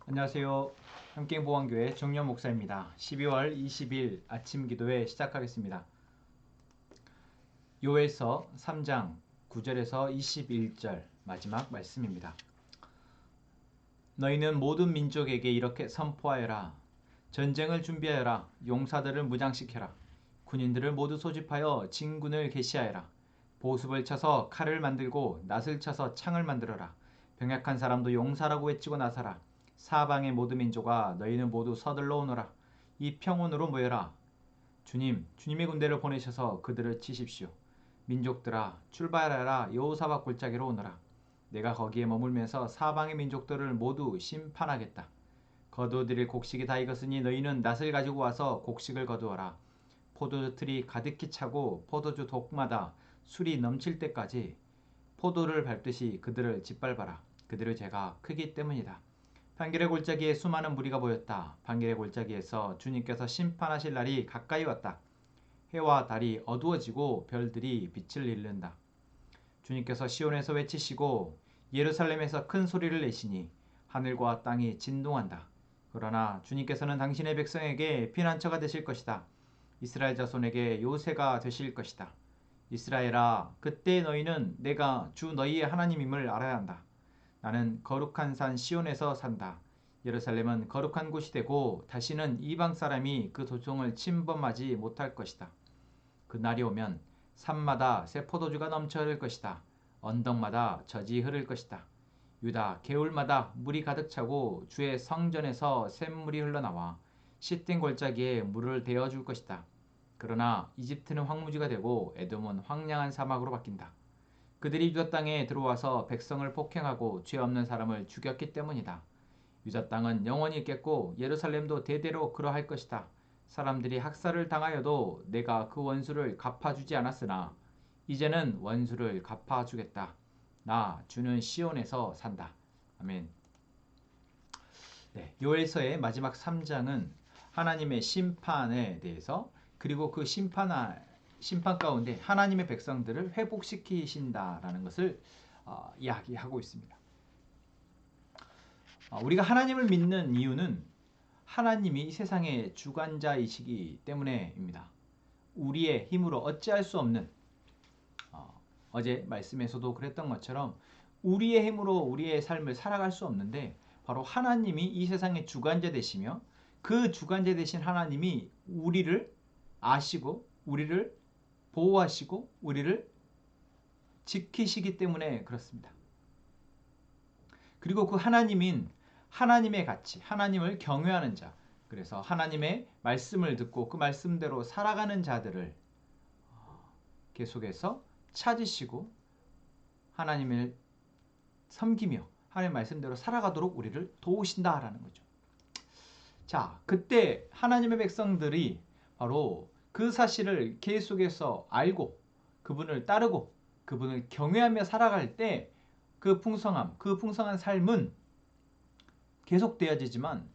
안녕하세요. 함께보안교회 정년 목사입니다. 12월 20일 아침 기도회 시작하겠습니다. 요엘서 3장 9절에서 21절 마지막 말씀입니다. 너희는 모든 민족에게 이렇게 선포하여라. 전쟁을 준비하여라. 용사들을 무장시켜라. 군인들을 모두 소집하여 진군을 개시하여라. 보습을 쳐서 칼을 만들고 낫을 쳐서 창을 만들어라. 병약한 사람도 용사라고 외치고 나서라. 사방의 모든 민족아 너희는 모두 서둘러 오너라. 이 평원으로 모여라. 주님의 군대를 보내셔서 그들을 치십시오. 민족들아 출발하라. 여호사밧 골짜기로 오너라. 내가 거기에 머물면서 사방의 민족들을 모두 심판하겠다. 거두어드릴 곡식이 다 익었으니 너희는 낫을 가지고 와서 곡식을 거두어라. 포도주 틀이 가득히 차고 포도주 독마다 술이 넘칠 때까지 포도를 밟듯이 그들을 짓밟아라. 그들의 죄가 크기 때문이다. 판결의 골짜기에 수많은 무리가 보였다. 판결의 골짜기에서 주님께서 심판하실 날이 가까이 왔다. 해와 달이 어두워지고 별들이 빛을 잃는다. 주님께서 시온에서 외치시고 예루살렘에서 큰 소리를 내시니 하늘과 땅이 진동한다. 그러나 주님께서는 당신의 백성에게 피난처가 되실 것이다. 이스라엘 자손에게 요새가 되실 것이다. 이스라엘아, 그때 너희는 내가 주 너희의 하나님임을 알아야 한다. 나는 거룩한 산 시온에서 산다. 예루살렘은 거룩한 곳이 되고 다시는 이방 사람이 그 도성을 침범하지 못할 것이다. 그 날이 오면 산마다 새 포도주가 넘쳐 흐를 것이다. 언덕마다 젖이 흐를 것이다. 유다 개울마다 물이 가득 차고 주의 성전에서 샘물이 흘러나와 씻된 골짜기에 물을 대어줄 것이다. 그러나 이집트는 황무지가 되고 에돔은 황량한 사막으로 바뀐다. 그들이 유다 땅에 들어와서 백성을 폭행하고 죄 없는 사람을 죽였기 때문이다. 유다 땅은 영원히 있겠고 예루살렘도 대대로 그러할 것이다. 사람들이 학살을 당하여도 내가 그 원수를 갚아주지 않았으나 이제는 원수를 갚아주겠다. 나 주는 시온에서 산다. 아멘. 네, 요엘서의 마지막 3장은 하나님의 심판에 대해서 그리고 그 심판 가운데 하나님의 백성들을 회복시키신다라는 것을 이야기하고 있습니다. 우리가 하나님을 믿는 이유는 하나님이 이 세상의 주관자이시기 때문에입니다. 우리의 힘으로 어찌할 수 없는 어제 말씀에서도 그랬던 것처럼 우리의 힘으로 우리의 삶을 살아갈 수 없는데 바로 하나님이 이 세상의 주관자 되시며 그 주관자 되신 하나님이 우리를 아시고 우리를 보호하시고 우리를 지키시기 때문에 그렇습니다. 그리고 그 하나님인 하나님의 가치, 하나님을 경외하는 자, 그래서 하나님의 말씀을 듣고 그 말씀대로 살아가는 자들을 계속해서 찾으시고 하나님을 섬기며 하나님의 말씀대로 살아가도록 우리를 도우신다라는 거죠. 자, 그때 하나님의 백성들이 바로 그 사실을 계속해서 알고 그분을 따르고 그분을 경외하며 살아갈 때 그 풍성한 삶은 계속되어지지만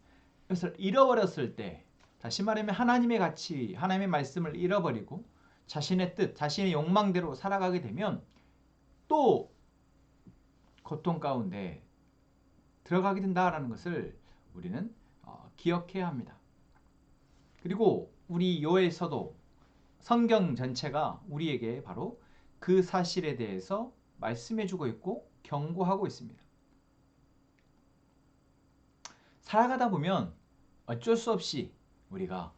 이것을 잃어버렸을 때 다시 말하면 하나님의 가치, 하나님의 말씀을 잃어버리고 자신의 뜻, 자신의 욕망대로 살아가게 되면 또 고통 가운데 들어가게 된다라는 것을 우리는 기억해야 합니다. 그리고 우리 요엘서도 성경 전체가 우리에게 바로 그 사실에 대해서 말씀해주고 있고 경고하고 있습니다. 살아가다 보면 어쩔 수 없이 우리가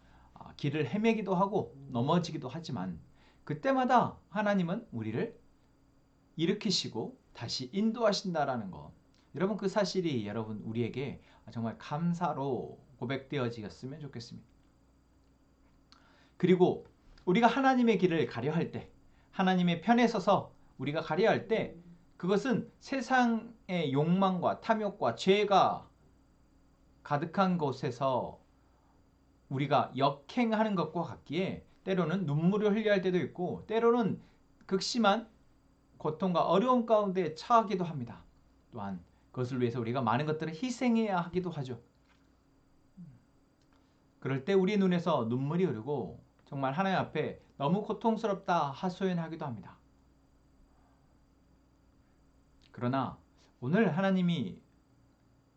길을 헤매기도 하고 넘어지기도 하지만 그때마다 하나님은 우리를 일으키시고 다시 인도하신다라는 것. 여러분 그 사실이 여러분 우리에게 정말 감사로 고백되어지었으면 좋겠습니다. 그리고 우리가 하나님의 길을 가려 할 때, 하나님의 편에 서서 우리가 가려 할 때 그것은 세상의 욕망과 탐욕과 죄가 가득한 곳에서 우리가 역행하는 것과 같기에 때로는 눈물을 흘려야 할 때도 있고 때로는 극심한 고통과 어려움 가운데 처하기도 합니다. 또한 그것을 위해서 우리가 많은 것들을 희생해야 하기도 하죠. 그럴 때 우리 눈에서 눈물이 흐르고 정말 하나님 앞에 너무 고통스럽다 하소연하기도 합니다. 그러나 오늘 하나님이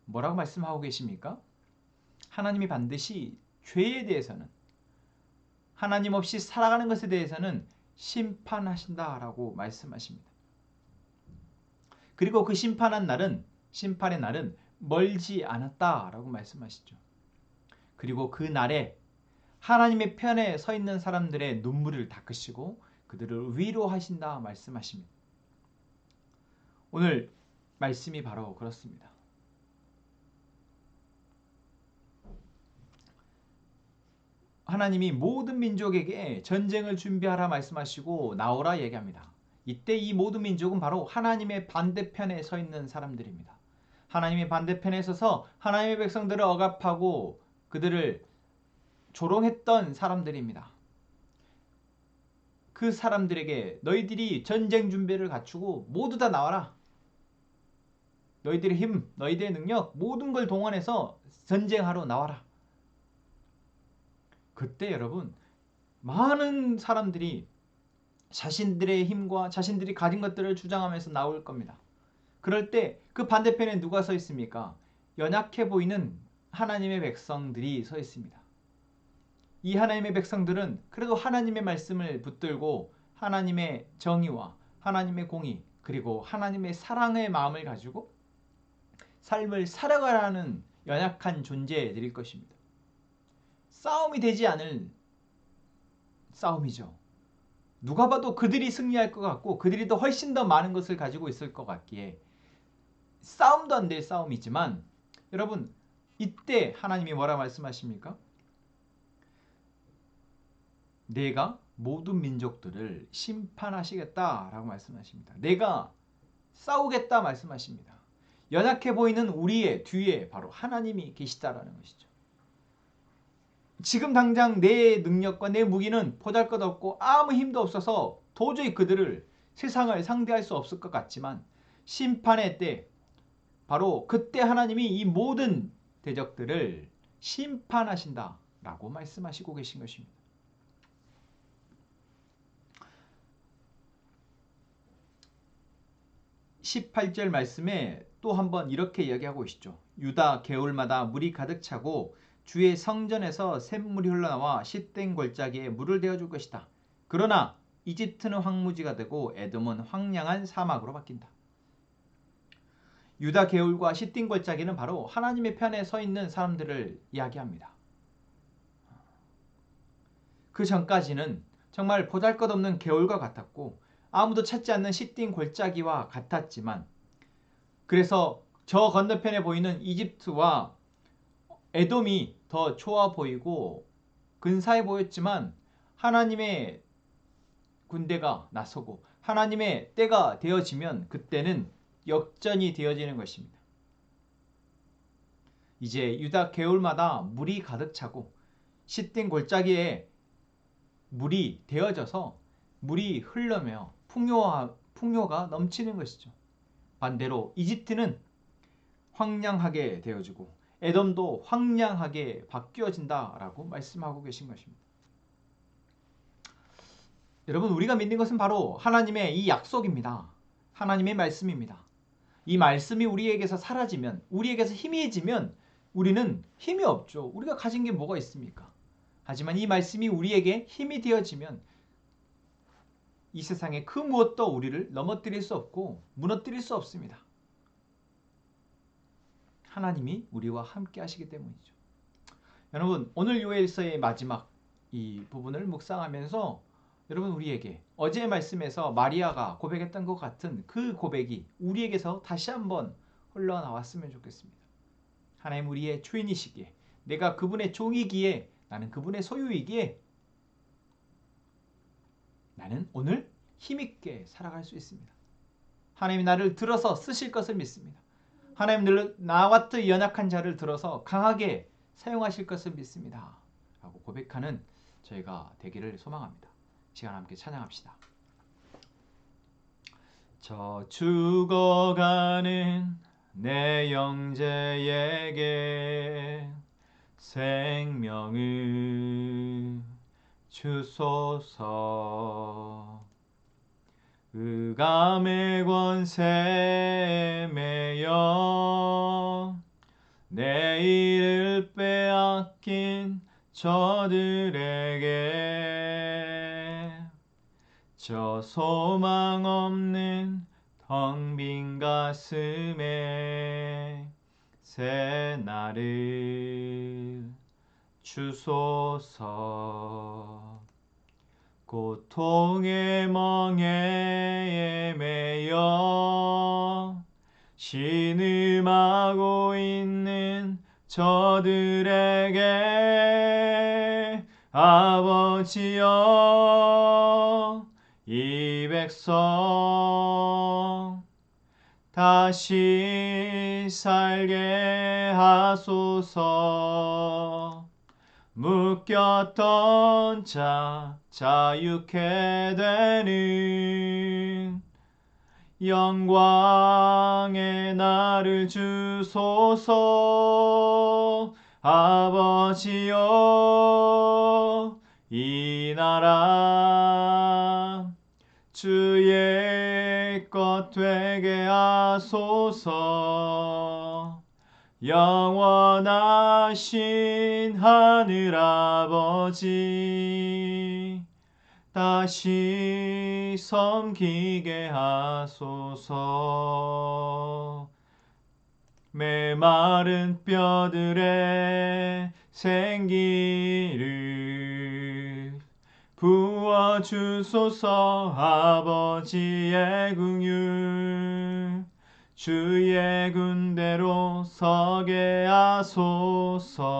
뭐라고 말씀하고 계십니까? 하나님이 반드시 죄에 대해서는, 하나님 없이 살아가는 것에 대해서는 심판하신다라고 말씀하십니다. 그리고 그 심판의 날은 멀지 않았다라고 말씀하시죠. 그리고 그 날에 하나님의 편에 서 있는 사람들의 눈물을 닦으시고 그들을 위로하신다 말씀하십니다. 오늘 말씀이 바로 그렇습니다. 하나님이 모든 민족에게 전쟁을 준비하라 말씀하시고 나오라 얘기합니다. 이때 이 모든 민족은 바로 하나님의 반대편에 서 있는 사람들입니다. 하나님의 반대편에 서서 하나님의 백성들을 억압하고 그들을 조롱했던 사람들입니다. 그 사람들에게 너희들이 전쟁 준비를 갖추고 모두 다 나와라. 너희들의 힘, 너희들의 능력 모든 걸 동원해서 전쟁하러 나와라. 그때 여러분 많은 사람들이 자신들의 힘과 자신들이 가진 것들을 주장하면서 나올 겁니다. 그럴 때 그 반대편에 누가 서 있습니까? 연약해 보이는 하나님의 백성들이 서 있습니다. 이 하나님의 백성들은 그래도 하나님의 말씀을 붙들고 하나님의 정의와 하나님의 공의 그리고 하나님의 사랑의 마음을 가지고 삶을 살아가라는 연약한 존재들일 것입니다. 싸움이 되지 않을 싸움이죠. 누가 봐도 그들이 승리할 것 같고 그들이 더 훨씬 더 많은 것을 가지고 있을 것 같기에 싸움도 안 될 싸움이지만 여러분 이때 하나님이 뭐라 말씀하십니까? 내가 모든 민족들을 심판하시겠다라고 말씀하십니다. 내가 싸우겠다 말씀하십니다. 연약해 보이는 우리의 뒤에 바로 하나님이 계시다라는 것이죠. 지금 당장 내 능력과 내 무기는 보잘것없고 아무 힘도 없어서 도저히 그들을 세상을 상대할 수 없을 것 같지만 심판의 때 바로 그때 하나님이 이 모든 대적들을 심판하신다라고 말씀하시고 계신 것입니다. 18절 말씀에 또 한번 이렇게 이야기하고 계시죠. 유다 개울마다 물이 가득 차고 주의 성전에서 샘물이 흘러나와 싯된 골짜기에 물을 대어줄 것이다. 그러나 이집트는 황무지가 되고 에돔은 황량한 사막으로 바뀐다. 유다 개울과 싯된 골짜기는 바로 하나님의 편에 서 있는 사람들을 이야기합니다. 그 전까지는 정말 보잘것없는 개울과 같았고 아무도 찾지 않는 싯된 골짜기와 같았지만 그래서 저 건너편에 보이는 이집트와 에돔이 더 좋아 보이고 근사해 보였지만 하나님의 군대가 나서고 하나님의 때가 되어지면 그때는 역전이 되어지는 것입니다. 이제 유다 개울마다 물이 가득 차고 싯된 골짜기에 물이 되어져서 물이 흘러며 풍요가 넘치는 것이죠. 반대로 이집트는 황량하게 되어지고 에돔도 황량하게 바뀌어진다라고 말씀하고 계신 것입니다. 여러분 우리가 믿는 것은 바로 하나님의 이 약속입니다. 하나님의 말씀입니다. 이 말씀이 우리에게서 사라지면 우리에게서 희미해지면 우리는 힘이 없죠. 우리가 가진 게 뭐가 있습니까? 하지만 이 말씀이 우리에게 힘이 되어지면 이 세상에 그 무엇도 우리를 넘어뜨릴 수 없고 무너뜨릴 수 없습니다. 하나님이 우리와 함께 하시기 때문이죠. 여러분 오늘 요엘서의 마지막 이 부분을 묵상하면서 여러분 우리에게 어제의 말씀에서 마리아가 고백했던 것 같은 그 고백이 우리에게서 다시 한번 흘러나왔으면 좋겠습니다. 하나님 우리의 주인이시기에 내가 그분의 종이기에 나는 그분의 소유이기에 나는 오늘 힘있게 살아갈 수 있습니다. 하나님이 나를 들어서 쓰실 것을 믿습니다. 하나님 나와 같은 연약한 자를 들어서 강하게 사용하실 것을 믿습니다. 라고 고백하는 저희가 되기를 소망합니다. 시간 함께 찬양합시다. 저 죽어가는 내 형제에게 생명을 주소서. 의감의 권세 매여 저들에게 저 소망 없는 텅 빈 가슴에 새 날을 주소서. 고통의 멍에에 매여 신음하고 있는 저들에게 아버지여 이 백성 다시 살게 하소서. 묶였던 자 자유케 되는 영광의 날을 주소서. 아버지여 이 나라 주의 것 되게 하소서. 영원하신 하늘아버지 다시 섬기게 하소서. 메마른 뼈들의 생기를 부어주소서. 아버지의 긍휼 주의 군대로 서게 하소서.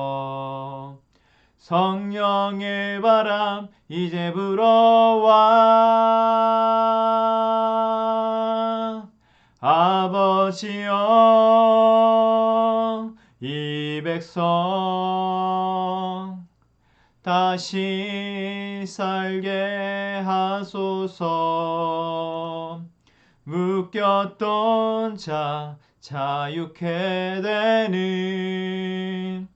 성령의 바람 이제 불어와. 아버지여 이 백성 다시 살게 하소서. 묶였던 자 자유케 되는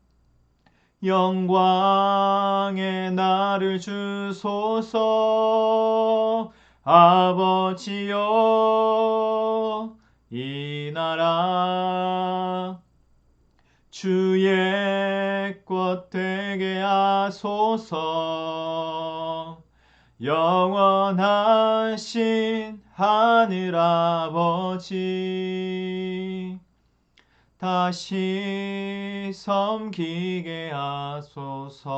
영광의 날을 주소서. 아버지여 이 나라 주의 것 되게 하소서. 영원하신 하늘아버지 다시 섬기게 하소서.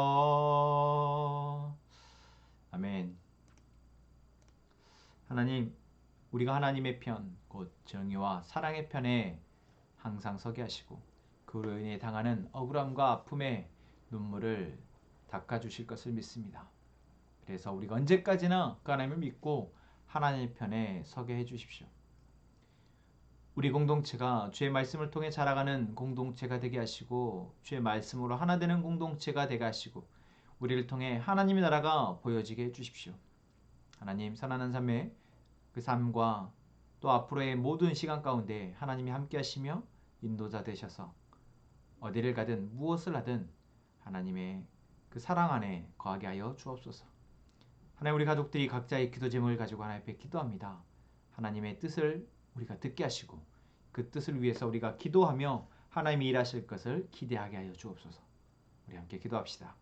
아멘. 하나님, 우리가 하나님의 편, 곧 정의와 사랑의 편에 항상 서게 하시고 그로 인해 당하는 억울함과 아픔의 눈물을 닦아주실 것을 믿습니다. 그래서 우리가 언제까지나 그 하나님을 믿고 하나님의 편에 서게 해주십시오. 우리 공동체가 주의 말씀을 통해 자라가는 공동체가 되게 하시고 주의 말씀으로 하나 되는 공동체가 되게 하시고 우리를 통해 하나님의 나라가 보여지게 해주십시오. 하나님, 선한 삶의 그 삶과 또 앞으로의 모든 시간 가운데 하나님이 함께 하시며 인도자 되셔서 어디를 가든 무엇을 하든 하나님의 그 사랑 안에 거하게 하여 주옵소서. 하나님, 우리 가족들이 각자의 기도 제목을 가지고 하나님 앞에 기도합니다. 하나님의 뜻을 우리가 듣게 하시고 그 뜻을 위해서 우리가 기도하며 하나님이 일하실 것을 기대하게 하여 주옵소서. 우리 함께 기도합시다.